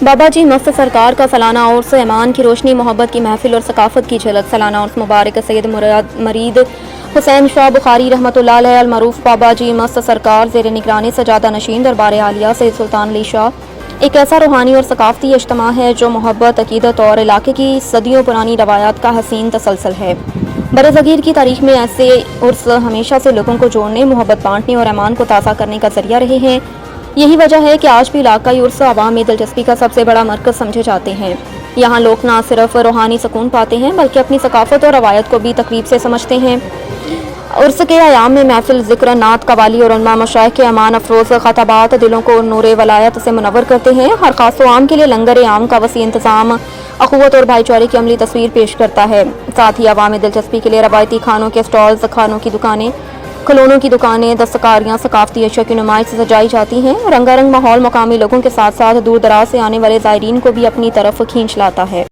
بابا جی مست سرکار کا سالانہ عرس، ایمان کی روشنی، محبت کی محفل اور ثقافت کی جھلک۔ سالانہ عرس مبارک سید مرید حسین شاہ بخاری رحمۃ اللہ علیہ المعروف بابا جی مست سرکار زیر نگرانی سجادہ نشین دربار عالیہ سید سلطان علی شاہ ایک ایسا روحانی اور ثقافتی اجتماع ہے جو محبت، عقیدت اور علاقے کی صدیوں پرانی روایات کا حسین تسلسل ہے۔ برصغیر کی تاریخ میں ایسے عرس ہمیشہ سے لوگوں کو جوڑنے، محبت بانٹنے اور ایمان کو تازہ کرنے کا ذریعہ رہے ہیں۔ یہی وجہ ہے کہ آج بھی علاقائی عرس عوام میں دلچسپی کا سب سے بڑا مرکز سمجھے جاتے ہیں۔ یہاں لوگ نہ صرف روحانی سکون پاتے ہیں بلکہ اپنی ثقافت اور روایت کو بھی تقریب سے سمجھتے ہیں۔ عرس کے ایام میں محفل، ذکر، نعت، قوالی اور علماء مشائخ کے ایمان افروز خطابات دلوں کو نور ولایت سے منور کرتے ہیں۔ ہر خاص و عام کے لیے لنگر عام کا وسیع انتظام اخوت اور بھائی چارے کی عملی تصویر پیش کرتا ہے۔ ساتھ ہی عوامی دلچسپی کے لیے روایتی کھانوں کے اسٹالز، کھانوں کی دکانیں، کھلونوں کی دکانیں، دستکاریاں، ثقافتی اشیاء کی نمائش سے سجائی جاتی ہیں۔ رنگا رنگ ماحول مقامی لوگوں کے ساتھ ساتھ دور دراز سے آنے والے زائرین کو بھی اپنی طرف کھینچ لاتا ہے۔